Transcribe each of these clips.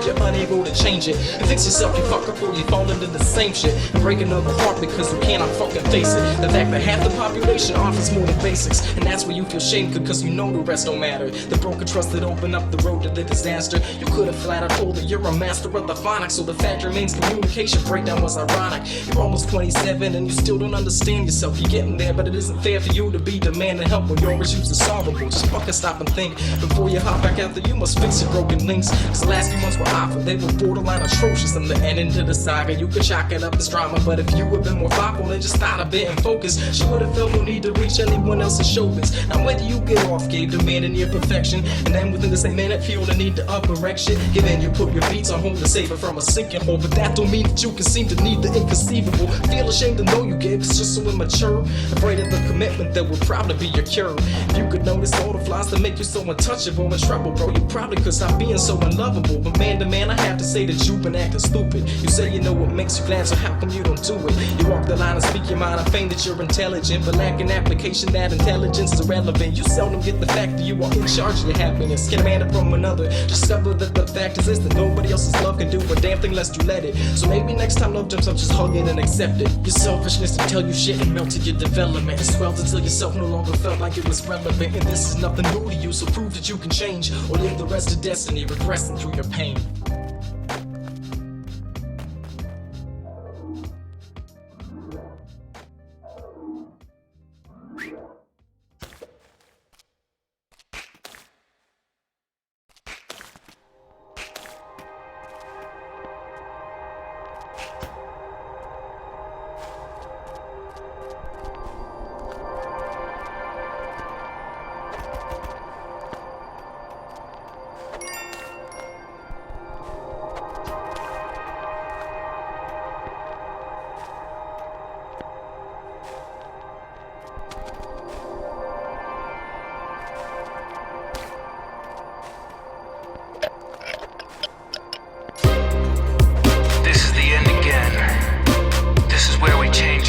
you're unable to change it. And fix yourself, you fucker, before you fall into the same shit and break another heart because you cannot fucking face it. The fact that half the population offers more than basics, and that's where you feel shameful because you know the rest don't matter. The broken trust that opened up the road to the disaster. You could have flat out told that you're a master of the phonics, so the fact remains communication breakdown was ironic. You're almost 27 and you still don't understand yourself. You're getting there, but it isn't fair for you to be demanding help when your issues are solvable. Just fucking stop and think before you hop back out there. You must fix your broken links, cause the last few months were awful. They were borderline atrocious. And the ending to the saga, you could chalk it up as drama, but if you had been more thoughtful and just thought a bit and focus, she would have felt no need to reach anyone else's shoulders. Now whether you get off, Gabe, demanding your perfection, and then within the same minute feel the need to up erection. Give in, you put your beats on hold to save it from a sinking hole, but that don't mean that you can seem to need the inconceivable. Feel ashamed to know you gave, it's just so immature. Afraid of the commitment that would probably be your cure. If you could notice all the flaws that make you so untouchable and trouble, bro, you probably could stop being so unlovable. But man to man, I have to say that you've been acting stupid. You say you know what makes you glad, so how come you don't do it? You walk the line and speak your mind and feign that you're intelligent, but lacking application that intelligence is irrelevant. You seldom get the fact that you are in charge of your happiness. Get a man from another, discover that the fact is this, that nobody else's love can do a damn thing lest you let it. So maybe next time love jumps up, just hug it and accept it. Your selfishness to tell you shit and melted your development. It swelled until yourself no longer felt like it was relevant. And this is nothing new to you, so prove that you can change, or live the rest of destiny regressing through your pain.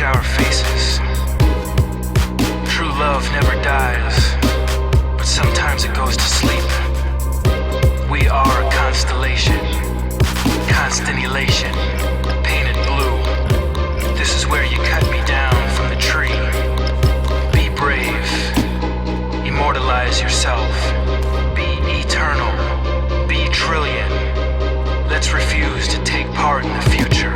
Our faces. True love never dies, but sometimes it goes to sleep. We are a constellation, constant elation, painted blue. This is where you cut me down from the tree. Be brave, immortalize yourself, be eternal, be trillion. Let's refuse to take part in the future.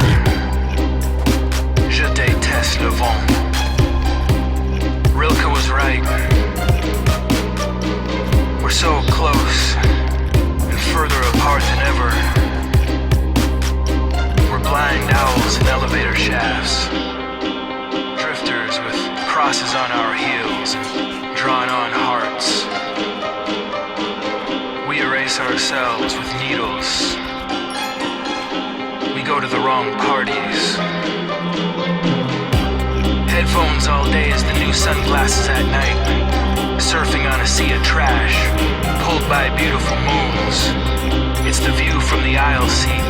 Je déteste le vent. Rilke was right. We're so close and further apart than ever. We're blind owls in elevator shafts, drifters with crosses on our heels and drawn-on hearts. We erase ourselves with needles. We go to the wrong parties. Headphones all day is the new sunglasses at night. Surfing on a sea of trash, pulled by beautiful moons. It's the view from the aisle seat.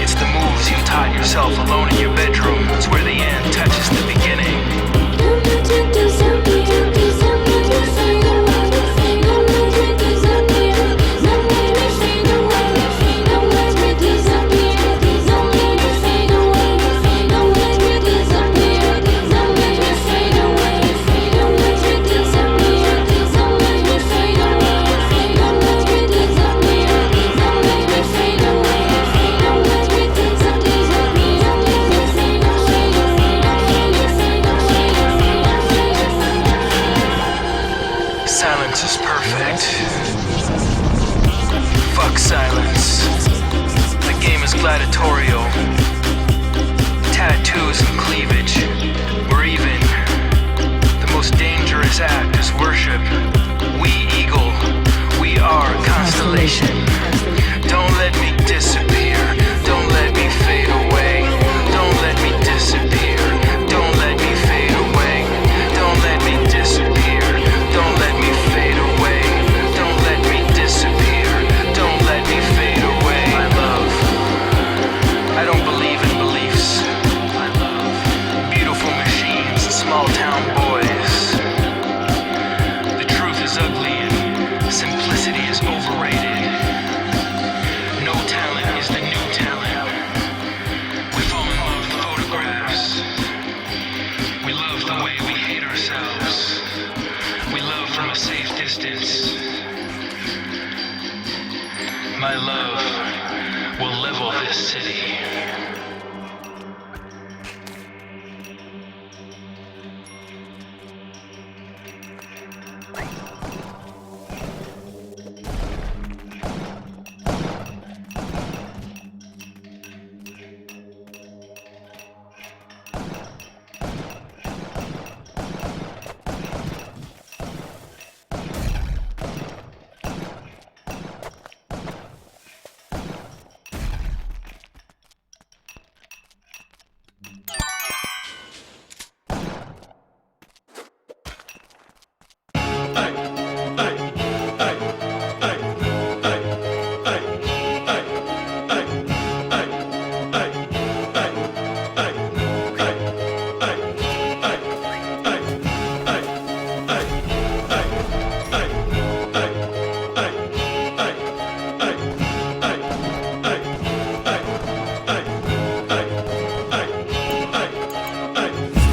It's the moves you taught yourself alone in your bedroom. It's where the end touches the beginning. My love will level this city.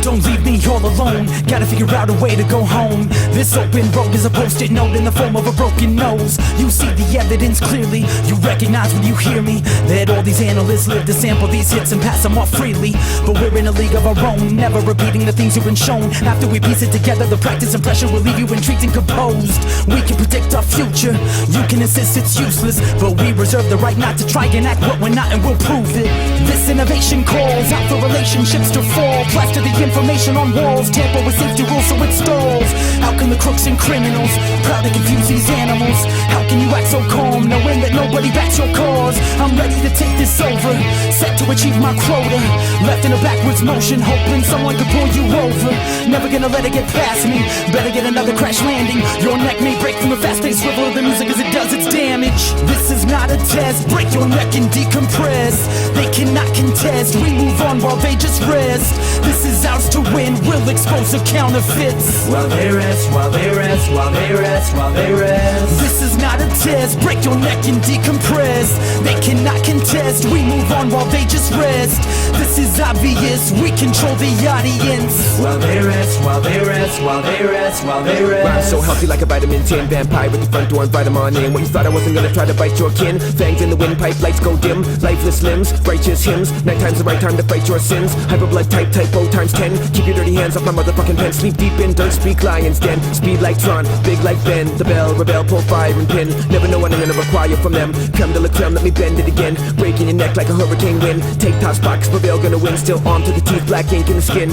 Don't leave me all alone, gotta figure out a way to go home. This open road is a post-it note in the form of a broken nose. You see the evidence clearly, you recognize when you hear me that all these analysts live to sample these hits and pass them off freely. But we're in a league of our own, never repeating the things you've been shown. After we piece it together, the practice and pressure will leave you intrigued and composed. We can predict our future, you can insist it's useless, but we reserve the right not to try and act what we're not, and we'll prove it. This innovation calls out for relationships to fall, plaster the information on walls, tamper with safety rules so it stalls. How can the crooks and criminals proud to confuse these animals? How can you act so calm knowing that nobody backs your cause? I'm ready to take this over, set to achieve my quota, left in a backwards motion, hoping someone could pull you over. Never gonna let it get past me, better get another crash landing. Your neck may break from the fast-paced swivel of the music as it does its damage. This is not a test, break your neck and decompress. They cannot contest, we move on while they just rest. This is ours to win, we'll expose the counterfeits. While they rest, while they rest, while they rest, while they rest. This is not a test, break your neck and decompress. They cannot contest, we move on while they just rest. This is obvious, we control the audience. While they rest, while they rest, while they rest, while they rest. Rhyme so healthy like a vitamin 10 vampire with the front door, invite 'em on in. When you thought I wasn't gonna try to bite your kin, fangs in the windpipe, lights go dim, lifeless limbs, righteous hymns. Nighttime's the right time to fight your sins. Hyper blood type, typo times 10. Keep your dirty hands off my motherfucking pen. Sleep deep in dirt, speak lions den. Speed like Tron, big like Ben. The bell, rebel, pull fire and pin. Never know what I'm gonna require from them. Creme de la creme, let me bend it again. Breaking your neck like a hurricane wind. Take top spots, prevail, gonna win. Still armed to the teeth, black ink in the skin.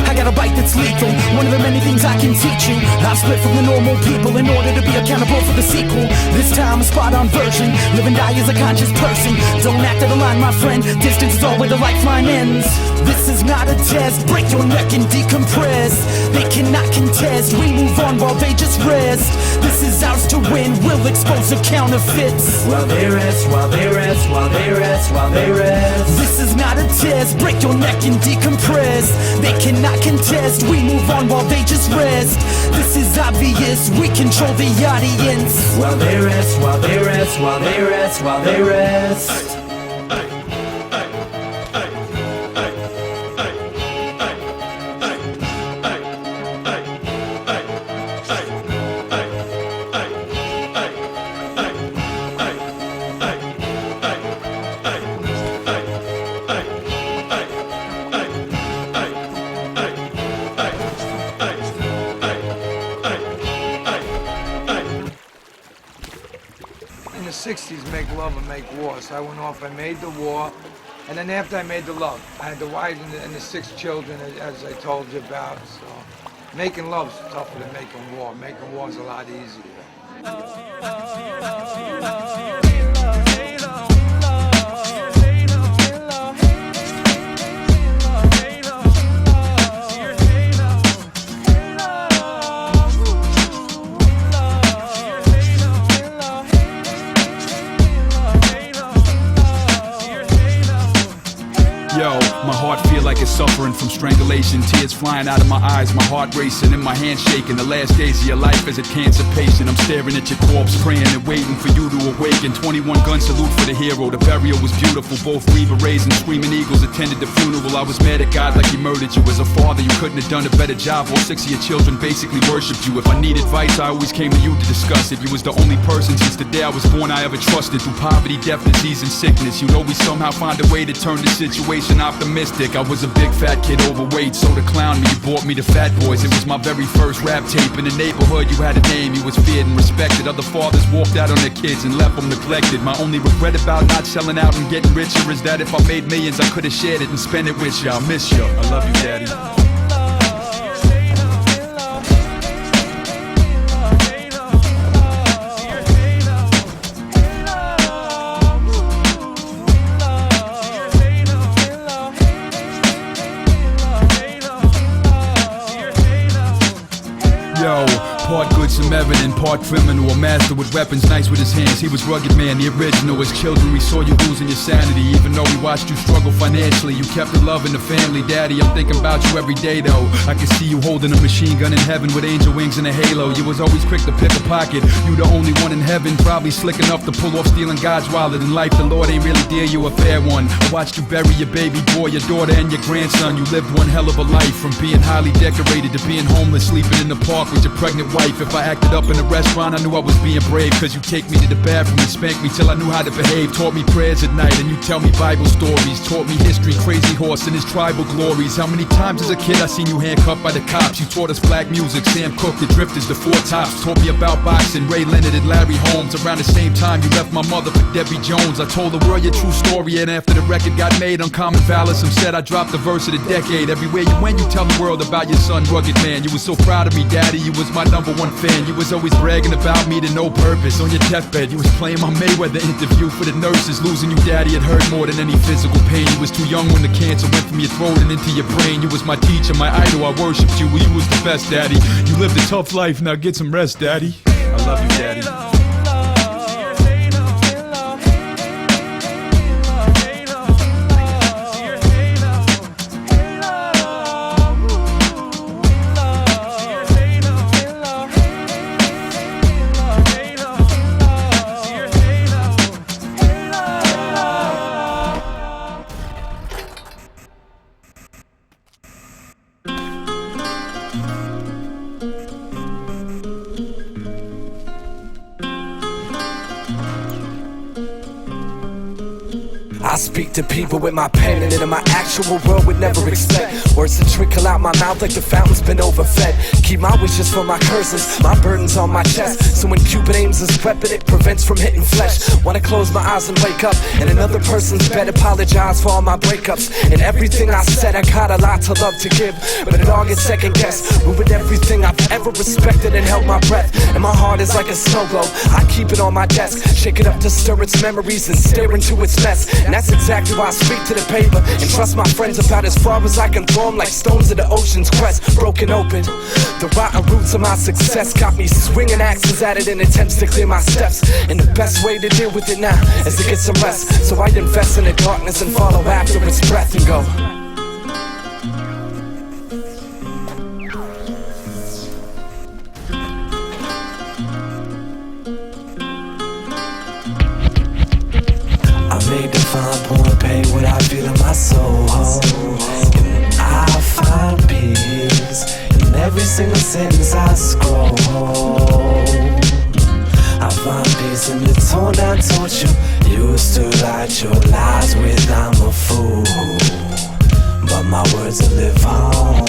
I got a bite that's lethal, one of the many things I can teach you. I've split from the normal people in order to be accountable for the sequel. This time a spot-on version, live and die as a conscious person. Don't act out of line, my friend, distance is all where the lifeline ends. This is not a test, break your neck and decompress. They cannot contest, we move on while they just rest. This is ours to win, we'll expose the counterfeits. While they rest, while they rest, while they rest, while they rest. This is not a test, break your neck and decompress. They cannot contest, we move on while they just rest. This is obvious, we control the audience. While they rest, while they rest, while they rest, while they rest. In the 60s, make love and make war. So I went off, I made the war, and then after I made the love, I had the wife and the 6 children, as I told you about. So making love's tougher than making war. Making war's a lot easier. Yo, My heart feel like it's suffering from strangulation. Tears flying out of my eyes, my heart racing and my hand shaking. The last days of your life as a cancer patient. I'm staring at your corpse, praying and waiting for you to awaken. 21 gun salute for the hero. The burial was beautiful. Both Green Berets and Screaming Eagles attended the funeral. I was mad at God like he murdered you. As a father, you couldn't have done a better job. All 6 of your children basically worshipped you. If I need advice, I always came to you to discuss it. You was the only person since the day I was born I ever trusted. Through poverty, death, disease, and sickness, you'd always somehow find a way to turn the situation optimistic. I was a big fat kid, overweight, so to clown me, you bought me to Fat Boys. It was my very first rap tape. In the neighborhood, you had a name, you was feared and respected. Other fathers walked out on their kids and left them neglected. My only regret about not selling out and getting richer is that if I made millions, I could have shared it and spent it with you. I miss you. I love you, Daddy. Yo, part good, some evident, part criminal. A master with weapons, nice with his hands. He was rugged man, the original. As children, we saw you losing your sanity. Even though we watched you struggle financially, you kept the love in the family. Daddy, I'm thinking about you every day though. I can see you holding a machine gun in heaven with angel wings and a halo. You was always quick to pick a pocket. You the only one in heaven, probably slick enough to pull off stealing God's wallet. In life, the Lord ain't really dear you a fair one. I watched you bury your baby boy, your daughter, and your grandson. You lived one hell of a life, from being highly decorated to being homeless, sleeping in the park with your pregnant wife. If I acted up in a restaurant, I knew I was being brave. Cause you take me to the bathroom and spank me till I knew how to behave. Taught me prayers at night and you tell me Bible stories. Taught me history, Crazy Horse and his tribal glories. How many times as a kid I seen you handcuffed by the cops. You taught us black music, Sam Cooke, the Drifters, the Four Tops. Taught me about boxing, Ray Leonard and Larry Holmes. Around the same time you left my mother for Debbie Jones. I told the world your true story, and after the record got made, Uncommon Valor, some said I dropped the verse of the decade. Everywhere you went, you tell the world about your son, Rugged Man. You was so proud of me, Daddy, you was my #1 fan. You was always bragging about me to no purpose. On your deathbed, you was playing my Mayweather interview for the nurses. Losing you, Daddy, it hurt more than any physical pain. You was too young when the cancer went from your throat and into your brain. You was my teacher, my idol, I worshipped you. Well, you was the best, Daddy. You lived a tough life, now get some rest, Daddy. I love you, Daddy. I speak to people with my pen, and in my actual world would never expect words to trickle out my mouth like the fountain's been overfed. Keep my wishes from my curses, my burdens on my chest. So when Cupid aims his weapon, it prevents from hitting flesh. Wanna close my eyes and wake up in another person's bed, apologize for all my breakups and everything I said. I got a lot to love to give, but it all gets second guessed. Ruined everything I've ever respected and held my breath. And my heart is like a snow globe, I keep it on my desk, shake it up to stir its memories and stare into its mess. And that's exactly why I speak to the paper and trust my friends about as far as I can throw them, like stones at the ocean's crest, broken open. The rotten roots of my success got me swinging axes at it in attempts to clear my steps. And the best way to deal with it now is to get some rest. So I invest in the darkness and follow after its breath and go. Made the fine point, pay what I feel in my soul. And I find peace in every single sentence I scroll. I find peace in the torn down torture used to light your lies with. I'm a fool, but my words will live on.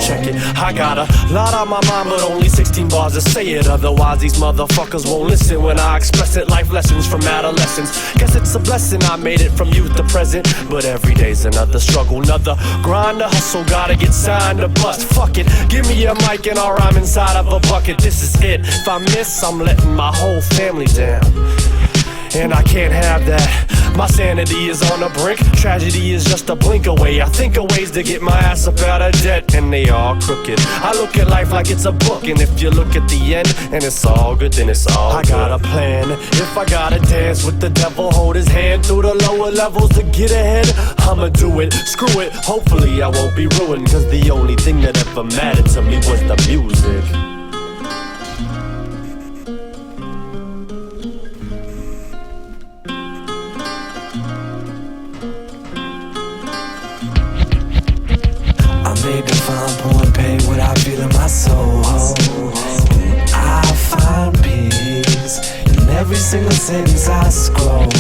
Check it, I got a lot on my mind, but only 16 bars to say it. Otherwise these motherfuckers won't listen when I express it. Life lessons from adolescence, guess it's a blessing I made it from youth to present. But every day's another struggle, another grind to hustle. Gotta get signed to bust, fuck it. Give me a mic and I'll rhyme inside of a bucket. This is it, if I miss I'm letting my whole family down, and I can't have that. My sanity is on the brink, tragedy is just a blink away. I think of ways to get my ass up out of debt, and they all crooked. I look at life like it's a book, and if you look at the end, and it's all good, then it's all good. I got a plan, if I gotta dance with the devil, hold his hand through the lower levels to get ahead, I'ma do it, screw it, hopefully I won't be ruined, cause the only thing that ever mattered to me was the music. I made the fine point, pay what I feel in my soul. And I find peace in every single sentence I scroll.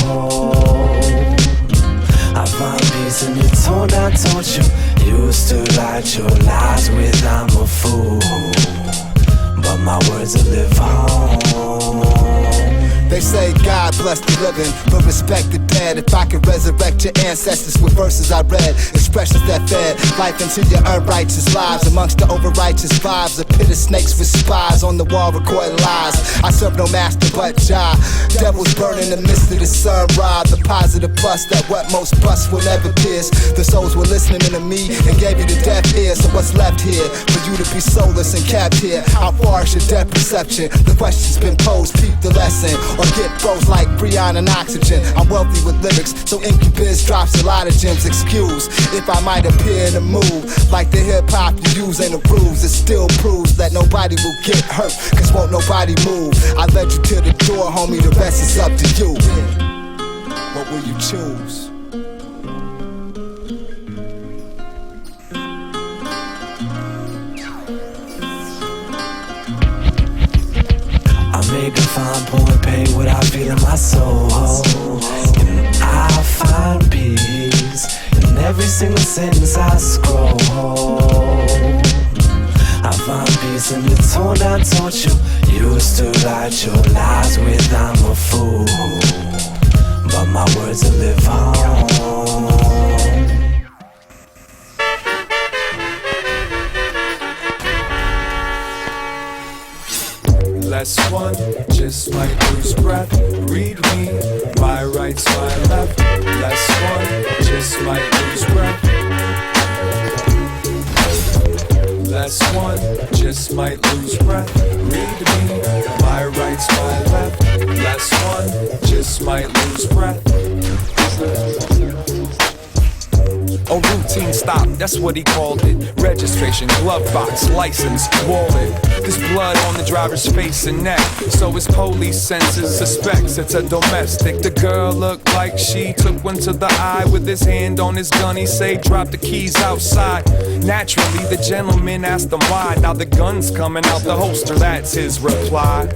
I find peace in the tone I told you. Used to light your lies with I'm a fool, but my words will live on. They say God bless the living, but respect the dead. If I could resurrect your ancestors with verses I read, expressions that fed life into your unrighteous lives, amongst the over-righteous vibes, a pit of snakes with spies on the wall recording lies. I serve no master but Jah. Devils burn in the midst of the sun rod. The positive bust that what most busts will never pierce. The souls were listening to me and gave you the deaf ear. So what's left here for you to be soulless and kept here? How far is your depth perception? The question's been posed, peep the lesson, or get froze like Breon and Oxygen. I'm wealthy with lyrics, so Incubus drops a lot of gems. Excuse if I might appear in a mood like the hip-hop you use ain't a bruise. It still proves that nobody will get hurt, cause won't nobody move. I led you to the door, homie, the rest is up to you. What will you choose? I made the fine point, pay what I feel in my soul. And I find peace in every single sentence I scroll. I find peace in the tone I told you. Used to light your lies with I'm a fool, but my words will live on. Less one, just might lose breath. Read me, my right's my left. Less one, just might lose breath. Less one, just might lose breath. Read me, my right's my left. Less one, just might lose breath. A routine stop, that's what he called it. Registration, glove box, license, wallet. There's blood on the driver's face and neck, so his police senses suspects it's a domestic. The girl looked like she took one to the eye. With his hand on his gun, he say, drop the keys outside. Naturally, the gentleman asked him why. Now the gun's coming out the holster, that's his reply.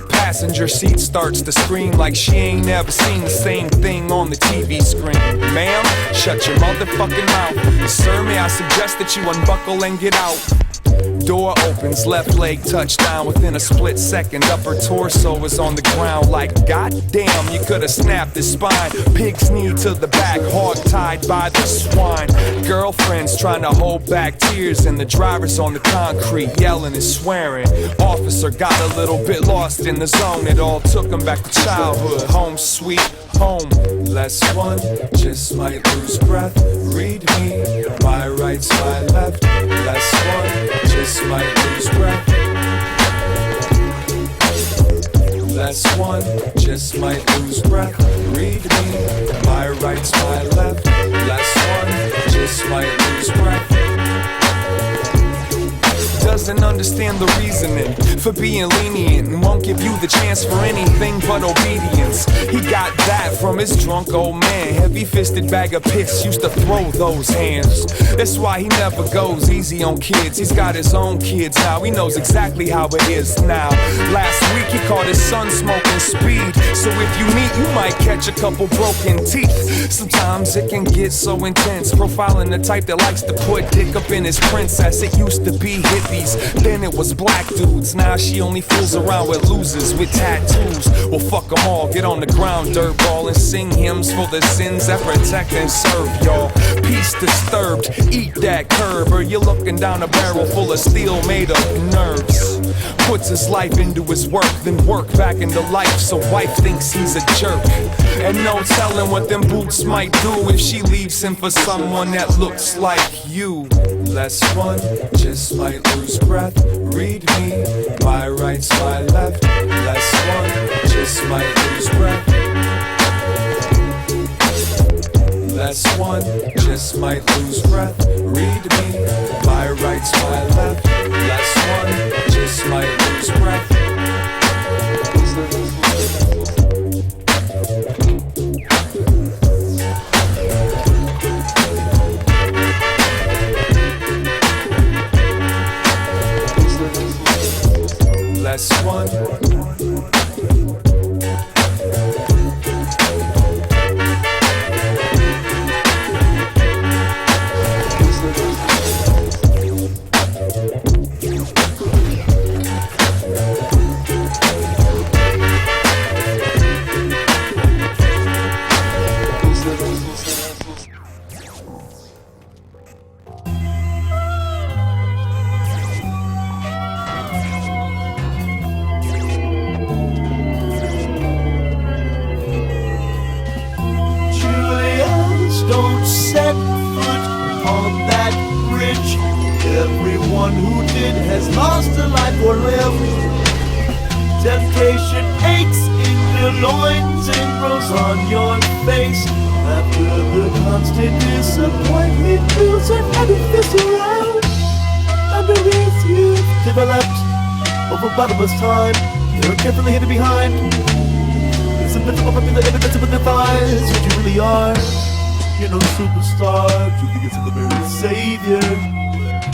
Passenger seat starts to scream like she ain't never seen the same thing on the TV screen. Ma'am, shut your motherfucking mouth. Sir, may I suggest that you unbuckle and get out? Door opens, left leg touchdown. Within a split second, upper torso is on the ground. Like, goddamn, you could've snapped his spine. Pig's knee to the back, hog tied by the swine. Girlfriend's trying to hold back tears, and the driver's on the concrete yelling and swearing. Officer got a little bit lost in the zone. It all took him back to childhood, home sweet home. Less one, just might lose breath. Read me, my right's my left. Less one, just might lose breath. Less one, just might lose breath. Read me, my right's my left. Less one, just might lose breath. Doesn't understand the reasoning for being lenient and won't give you the chance for anything but obedience. He got that from his drunk old man. Heavy-fisted bag of piss used to throw those hands. That's why he never goes easy on kids. He's got his own kids now. He knows exactly how it is now. Last week he caught his son smoking speed. So if you meet, you might catch a couple broken teeth. Sometimes it can get so intense, profiling the type that likes to put dick up in his princess. It used to be hippies, then it was black dudes. Now she only fools around with losers with tattoos. Well, fuck them all, get on the ground, dirtball, and sing hymns for the sins that protect and serve y'all. Peace disturbed, eat that curb, or you're looking down a barrel full of steel made of nerves. puts his life into his work, then work back into life, so wife thinks he's a jerk. And no telling what them boots might do if she leaves him for someone that looks like you. Less one, just might lose breath. Read me, my right's my left. Less one, just might lose breath. Less one, just might lose breath. Read me, my right's my left. Less one, just might lose breath. Less one. Don't set foot on that bridge. Everyone who did has lost a life or lived. Temptation aches in your loins and grows on your face. After the constant disappointment builds an edifice around. Underneath you've developed over bottomless time. You're carefully hidden behind. It's a bit of a invincible defies what you really are. You're no superstar, you think it's the very savior.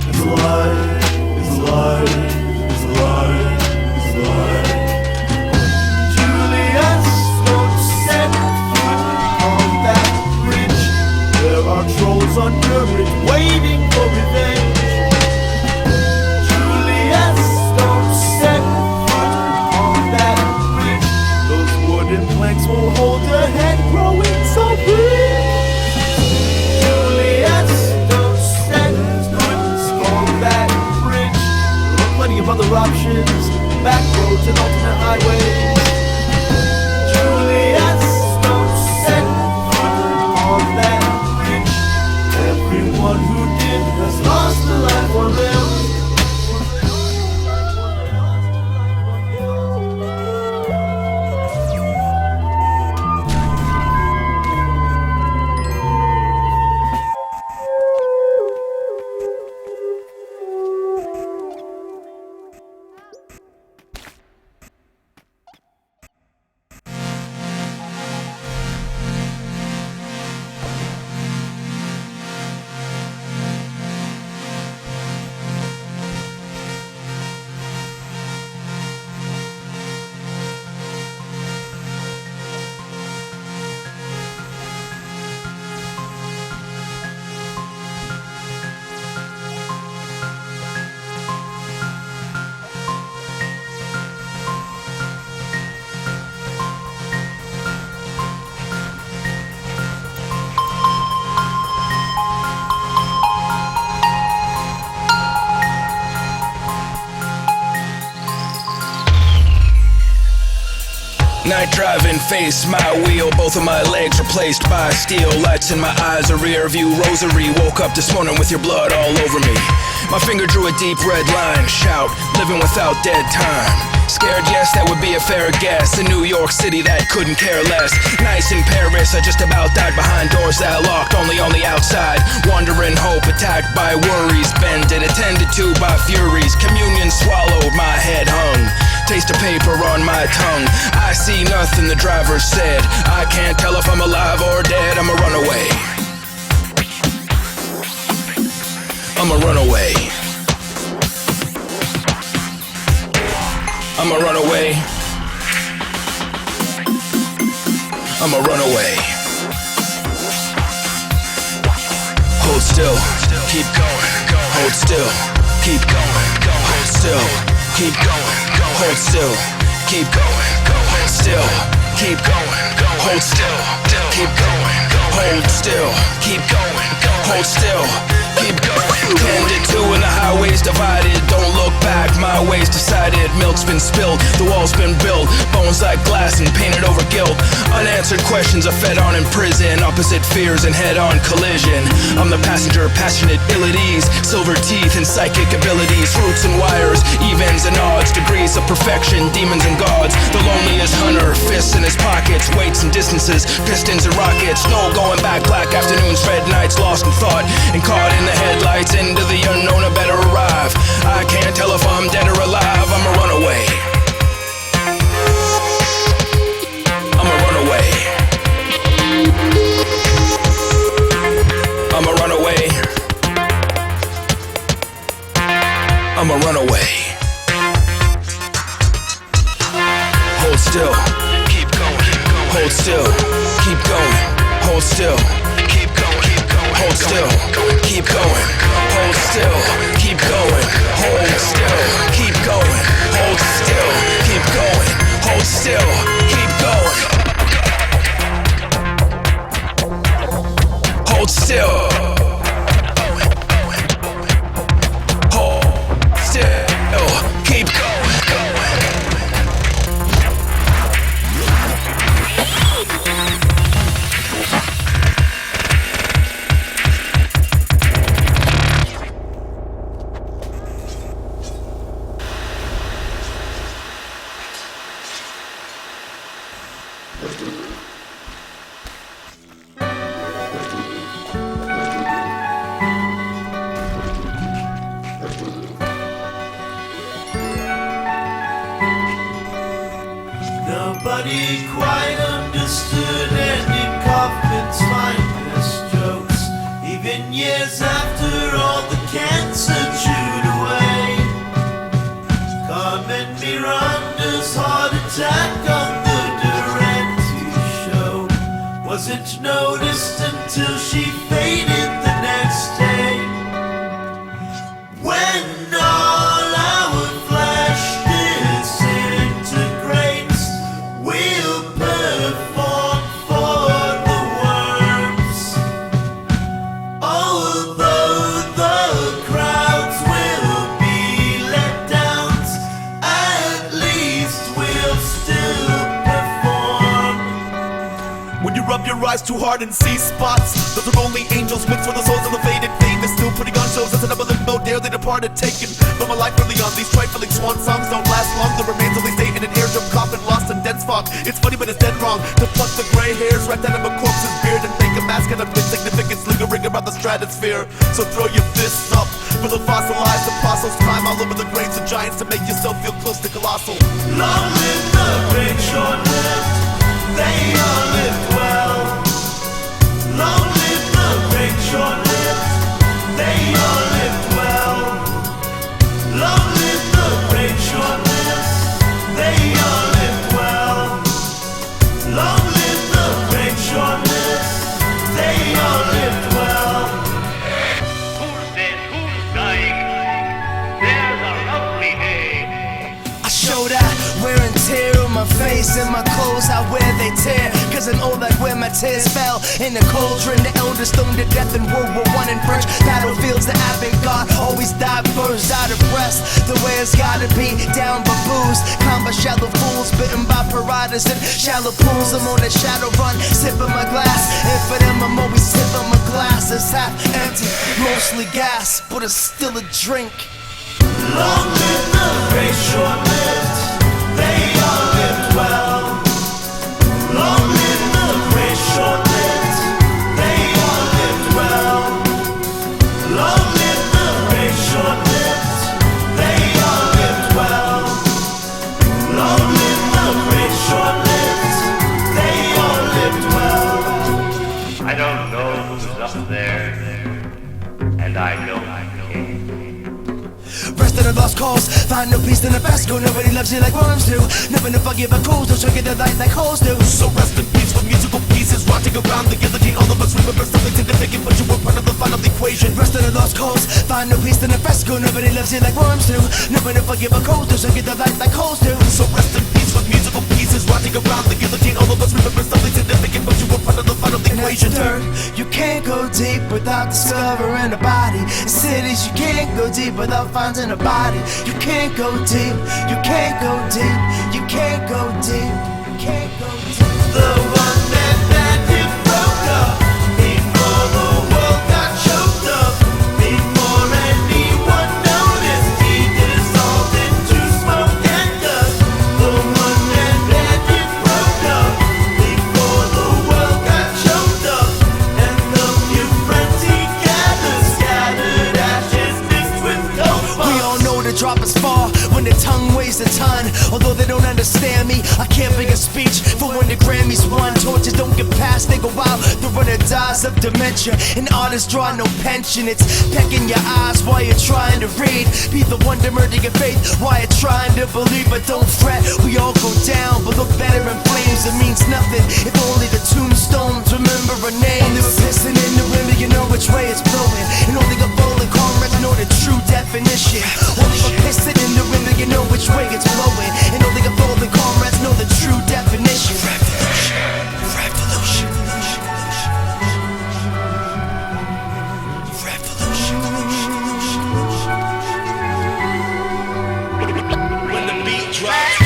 It's a lie, it's a lie, it's a lie, it's a lie. Julius, don't set foot on that bridge. There are trolls under it waiting for revenge. Julius, don't set foot on that bridge. Those wooden planks will hold your head growing so big. Of other options, back roads and alternate highways. Julius, don't set foot on that bridge. Everyone who did has lost a life or limb. Night driving, face my wheel, both of my legs replaced by steel. Lights in my eyes, a rear view rosary. Woke up this morning with your blood all over me. My finger drew a deep red line, shout, living without dead time. Scared, yes, that would be a fair guess. In New York City, that couldn't care less. Nice in Paris, I just about died behind doors that locked, only on the outside. Wandering hope, attacked by worries, bended, attended to by furies. Communion swallowed, my head hung. Taste of paper on my tongue. I see nothing, the driver said. I can't tell if I'm alive or dead. I'm a runaway. I'm a runaway. I'm a runaway. I'm a runaway. Hold still, keep going. Hold still, keep going. Hold still, keep going. Hold still, keep going. Hold still, keep going. Hold still, keep going. Hold still, keep going. Hold still, keep going. 10 to 2 and the highway's divided. Don't look back, my ways decided, milk's been spilled, the wall's been built, bones like glass and painted over guilt. Unanswered questions are fed on in prison, opposite fears and head-on collision. I'm the passenger, passionate, ill at ease, silver teeth and psychic abilities, roots and wires, evens and odds, degrees of perfection, demons and gods. The loneliest hunter, fists in his pockets, weights and distances, pistons and rockets. No going back, black afternoons, red nights, lost in thought and caught in the headlights. Into the unknown, I better arrive. I can't tell if I'm dead or alive. I'm a runaway. I'm a runaway. I'm a runaway. I'm a runaway. Hold still. Keep going. Hold still. Keep going. Hold still. Keep going. Hold still. Keep going. Hold still. Keep going. Hold still. Keep going. Hold still. Keep going. Hold still. Keep going. Hold still. Hold still. Keep going. Nobody quite understood Andy Kaufman's finest jokes, even years after all the cancer chewed away. Carmen Miranda's heart attack on the Durante show wasn't noticed until she faded the next day. When all our flesh disintegrates, we'll perform for the worms. Although the crowds will be let down, at least we'll still perform. When you rub your eyes too hard and see spots, those are only angels mixed with the souls of the faded famous, still putting on shows. That's another limbo, dearly departed, taken from my life early on. These trifling swan songs don't last long. The remains only stay in an eardrum coffin, lost in dense fog. It's funny, but it's dead wrong to pluck the gray hairs right out of a corpse's beard and make a mask out of insignificance lingering around the stratosphere. So throw your fists up for the fossilized apostles, climb all over the graves of giants to make yourself feel close to colossal. Long live the great short-lived, they all lived well. Long live the great short-lived, they all lived well. Long live the great short-lived, they all lived well. Long live the great short-lived, they all lived well. Who's dead? Who's dying? There's a lovely day. I showed out wear and tear on my face and my clothes I wear they tear, cause I'm old like where my tears fell in the cauldron. The elders stoned to death in World War I in French battlefields. The avant-garde always died first, out of breath, the way it's gotta be, down by booze, calm by shallow fools, bitten by piranhas in shallow pools. I'm on a shadow run, sipping my glass, and for them I'm always sipping my glass. It's half empty, mostly gas, but it's still a drink. Long live the great short-lived, they all lived well. Long live the great short-lived, they all lived well. Long live the great short-lived, they all lived well. Long live the great short-lived, they all lived well. I don't know who's up there, and I don't care. Rest of the lost cause, find no peace in the best go. Nobody loves you like worms do. Never know forgive a cause, don't forget the light like holes do. So rest in peace with musical pieces rotting around the guillotine. All of us remember something significant, but you were part of the final equation. Rest of the lost cause, find no peace in the best go. Nobody loves you like worms do. Never know forgive a cause, don't forget the light like holes do. So rest in peace with musical pieces rotting around the guillotine. All of us remember something significant, but you were part of the final equation. your dirt. You can't go deep without discovering a body. In cities, you can't go deep without finding a body. You can't go deep, you can't go deep, you can't go deep, you can't go deep. The one that you broke up before the world got choked up, before anyone noticed, he dissolved into smoke and dust. The one that you broke up before the world got choked up, and the few friends he gathered, scattered ashes mixed with coke. We all know the drop is far when the tongue weighs a ton. Although they don't understand me, I can't bring a speech for when the Grammys won. Torches don't get past, they go out. The runner dies of dementia, and artists draw no pension. It's pecking your eyes while you're trying to read. Be the one to murder your faith while you're trying to believe. But don't fret, we all go down, but look better in flames. It means nothing if only the tombstones remember a name. Only we're pissing in the wind, you know which way it's blowing, and only the bowling comrades know the true definition. Only we're pissing in the wind, you know which way it's blowing, and only the bowling comrades know the true definition. Revolution, revolution, revolution. When the beat drops.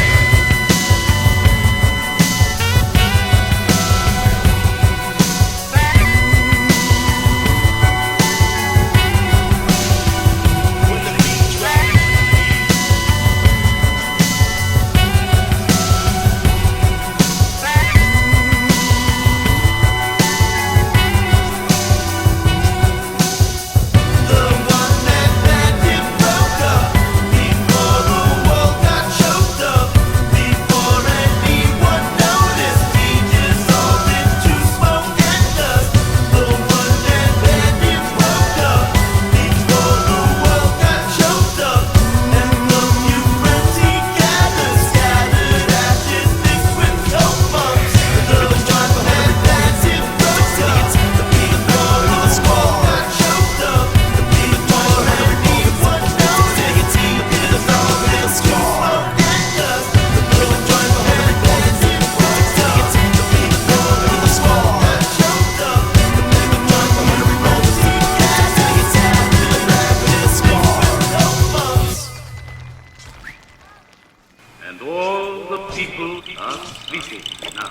And all the people are sleeping now.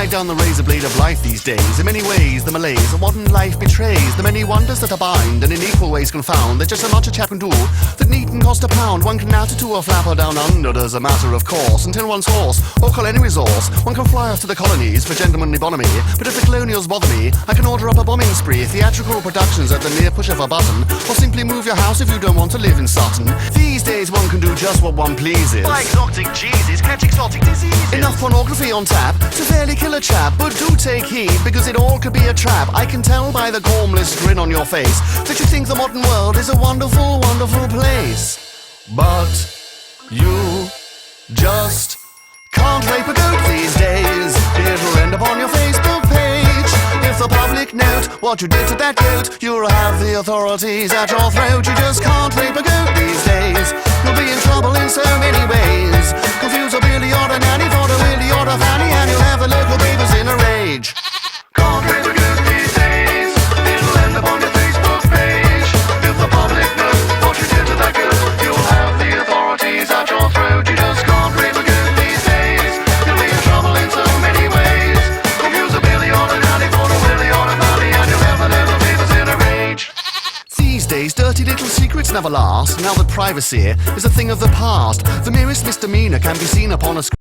Down the razor blade of life these days. In many ways, the malaise of modern life betrays the many wonders that are bind and in equal ways confound. There's just so much a chap can do that needn't cost a pound. One can natter to a flapper down under as a matter of course, until one's horse or call any resource. One can fly off to the colonies for gentlemanly bonhomie, but if the colonials bother me, I can order up a bombing spree. Theatrical productions at the mere push of a button, or simply move your house if you don't want to live in Sutton. These days one can do just what one pleases. Buy exotic cheeses, catch exotic diseases. Enough pornography on tap to fairly kill a chap, but do take heed, because it all could be a trap. I can tell by the gormless grin on your face that you think the modern world is a wonderful, wonderful place. But you just can't rape a goat these days. It'll end up on your Facebook page. If the public note what you did to that goat, you'll have the authorities at your throat. You just can't rape a goat these days. You'll be in trouble in so many ways. Confuse a Billy or a nanny for a Willy or a Fanny, and you'll have the local papers in a rage. Can't rape a goat these days. It'll end up on your Facebook page. If the public knows what you did to that goat, you'll have the authorities at your throat. You just can't rape a goat these days. You'll be in trouble in so many ways. Confuse a Billy or a nanny for a Willy or a Fanny, and you'll have the local papers in a rage. These days, dirty little secrets never last. Now that privacy is a thing of the past, the merest misdemeanor can be seen upon a screen.